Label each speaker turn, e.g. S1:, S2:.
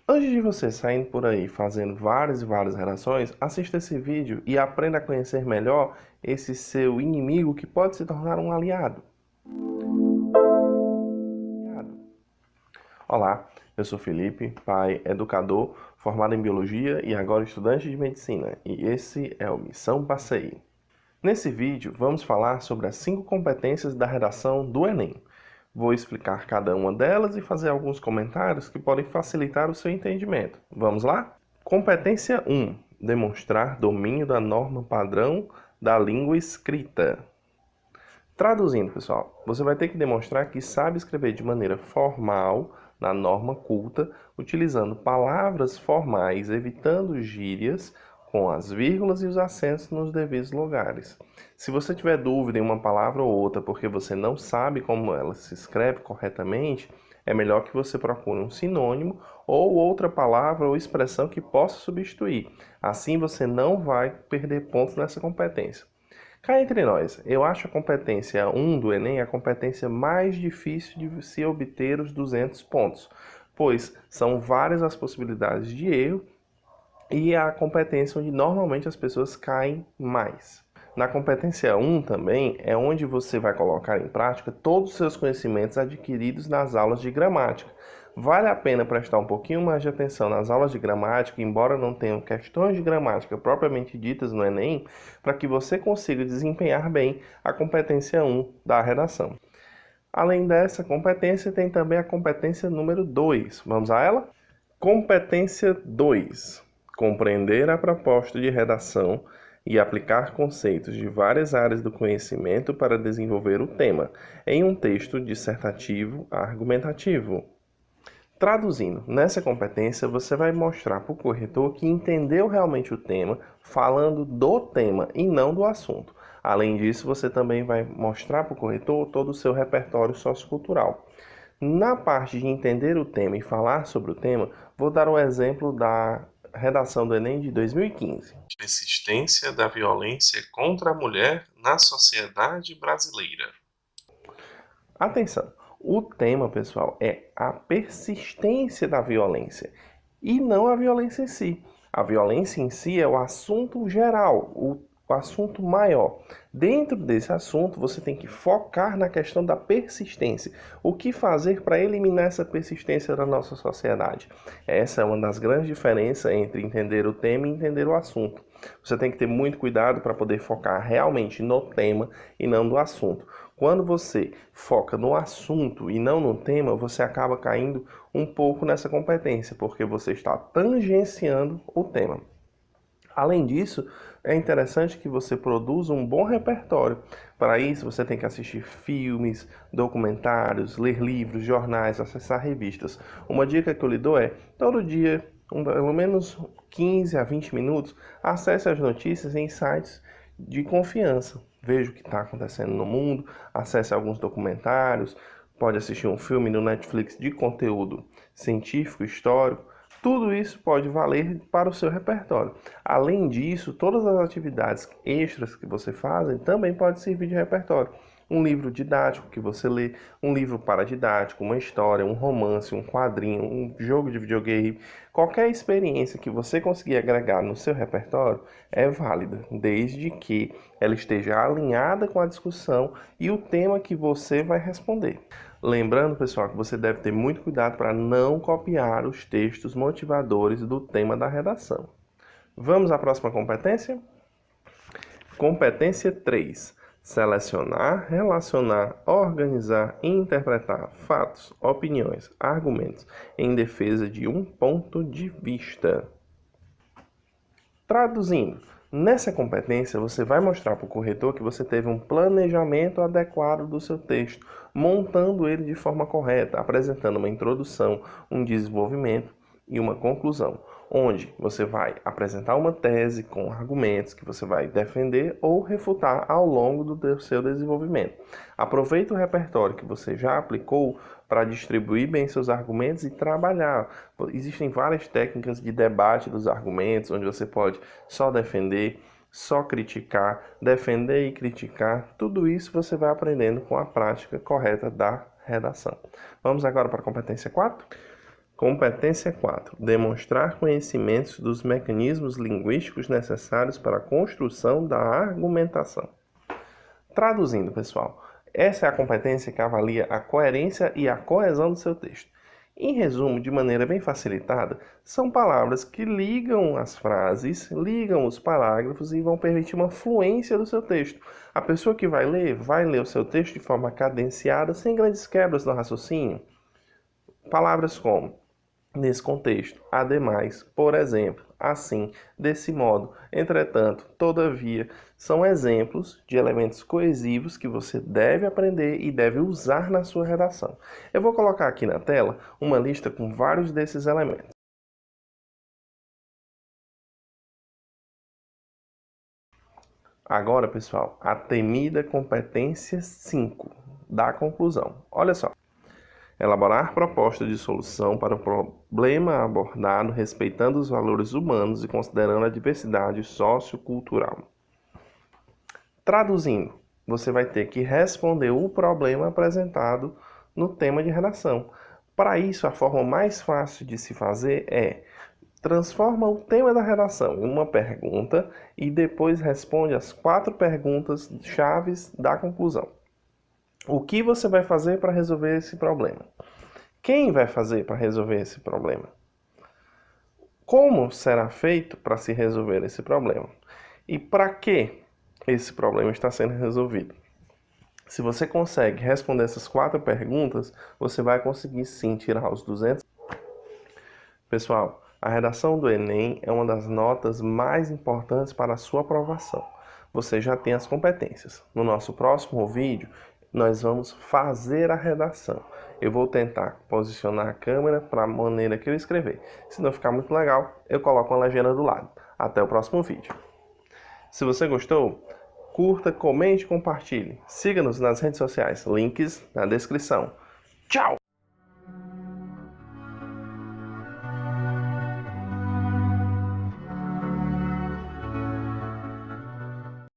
S1: Antes de você saindo por aí fazendo várias e várias redações, assista esse vídeo e aprenda a conhecer melhor esse seu inimigo que pode se tornar um aliado. Olá, eu sou Felipe, pai, educador, formado em Biologia e agora estudante de Medicina, e esse é o Missão Passeio. Nesse vídeo, vamos falar sobre as 5 competências da redação do Enem. Vou explicar cada uma delas e fazer alguns comentários que podem facilitar o seu entendimento. Vamos lá? Competência 1. Demonstrar domínio da norma padrão da língua escrita. Traduzindo, pessoal, você vai ter que demonstrar que sabe escrever de maneira formal, na norma culta, utilizando palavras formais, evitando gírias, com as vírgulas e os acentos nos devidos lugares. Se você tiver dúvida em uma palavra ou outra porque você não sabe como ela se escreve corretamente, é melhor que você procure um sinônimo ou outra palavra ou expressão que possa substituir. Assim você não vai perder pontos nessa competência. Cá entre nós, eu acho a competência 1 do Enem a competência mais difícil de se obter os 200 pontos, pois são várias as possibilidades de erro e é a competência onde normalmente as pessoas caem mais. Na competência 1 também é onde você vai colocar em prática todos os seus conhecimentos adquiridos nas aulas de gramática. Vale a pena prestar um pouquinho mais de atenção nas aulas de gramática, embora não tenham questões de gramática propriamente ditas no Enem, para que você consiga desempenhar bem a competência 1 da redação. Além dessa competência, tem também a competência número 2. Vamos a ela? Competência 2. Compreender a proposta de redação e aplicar conceitos de várias áreas do conhecimento para desenvolver o tema, em um texto dissertativo argumentativo. Traduzindo, nessa competência você vai mostrar para o corretor que entendeu realmente o tema, falando do tema e não do assunto. Além disso, você também vai mostrar para o corretor todo o seu repertório sociocultural. Na parte de entender o tema e falar sobre o tema, vou dar um exemplo da redação do Enem de 2015. Persistência da violência contra a mulher na sociedade brasileira. Atenção! O tema, pessoal, é a persistência da violência e não a violência em si. A violência em si é o assunto geral, o assunto maior. Dentro desse assunto, você tem que focar na questão da persistência. O que fazer para eliminar essa persistência da nossa sociedade? Essa é uma das grandes diferenças entre entender o tema e entender o assunto. Você tem que ter muito cuidado para poder focar realmente no tema e não no assunto. Quando você foca no assunto e não no tema, você acaba caindo um pouco nessa competência, porque você está tangenciando o tema. Além disso, é interessante que você produza um bom repertório. Para isso, você tem que assistir filmes, documentários, ler livros, jornais, acessar revistas. Uma dica que eu lhe dou é, todo dia, pelo menos 15 a 20 minutos, acesse as notícias em sites de confiança. Veja o que está acontecendo no mundo, acesse alguns documentários, pode assistir um filme no Netflix de conteúdo científico, histórico. Tudo isso pode valer para o seu repertório. Além disso, todas as atividades extras que você faz também podem servir de repertório. Um livro didático que você lê, um livro paradidático, uma história, um romance, um quadrinho, um jogo de videogame. Qualquer experiência que você conseguir agregar no seu repertório é válida, desde que ela esteja alinhada com a discussão e o tema que você vai responder. Lembrando, pessoal, que você deve ter muito cuidado para não copiar os textos motivadores do tema da redação. Vamos à próxima competência? Competência 3. Selecionar, relacionar, organizar e interpretar fatos, opiniões, argumentos em defesa de um ponto de vista. Traduzindo, nessa competência você vai mostrar para o corretor que você teve um planejamento adequado do seu texto, montando ele de forma correta, apresentando uma introdução, um desenvolvimento e uma conclusão, onde você vai apresentar uma tese com argumentos que você vai defender ou refutar ao longo do seu desenvolvimento. Aproveite o repertório que você já aplicou para distribuir bem seus argumentos e trabalhar. Existem várias técnicas de debate dos argumentos, onde você pode só defender, só criticar, defender e criticar. Tudo isso você vai aprendendo com a prática correta da redação. Vamos agora para a competência 4? Competência 4. Demonstrar conhecimentos dos mecanismos linguísticos necessários para a construção da argumentação. Traduzindo, pessoal, essa é a competência que avalia a coerência e a coesão do seu texto. Em resumo, de maneira bem facilitada, são palavras que ligam as frases, ligam os parágrafos e vão permitir uma fluência do seu texto. A pessoa que vai ler o seu texto de forma cadenciada, sem grandes quebras no raciocínio. Palavras como nesse contexto, ademais, por exemplo, assim, desse modo, entretanto, todavia, são exemplos de elementos coesivos que você deve aprender e deve usar na sua redação. Eu vou colocar aqui na tela uma lista com vários desses elementos. Agora, pessoal, a temida competência 5 da conclusão. Olha só. Elaborar proposta de solução para o problema abordado respeitando os valores humanos e considerando a diversidade sociocultural. Traduzindo, você vai ter que responder o problema apresentado no tema de redação. Para isso, a forma mais fácil de se fazer é transforma o tema da redação em uma pergunta e depois responde as 4 perguntas chaves da conclusão. O que você vai fazer para resolver esse problema? Quem vai fazer para resolver esse problema? Como será feito para se resolver esse problema? E para que esse problema está sendo resolvido? Se você consegue responder essas 4 perguntas, você vai conseguir sim tirar os 200. Pessoal, a redação do Enem é uma das notas mais importantes para a sua aprovação. Você já tem as competências. No nosso próximo vídeo, nós vamos fazer a redação. Eu vou tentar posicionar a câmera para a maneira que eu escrever. Se não ficar muito legal, eu coloco uma legenda do lado. Até o próximo vídeo. Se você gostou, curta, comente e compartilhe. Siga-nos nas redes sociais. Links na descrição. Tchau!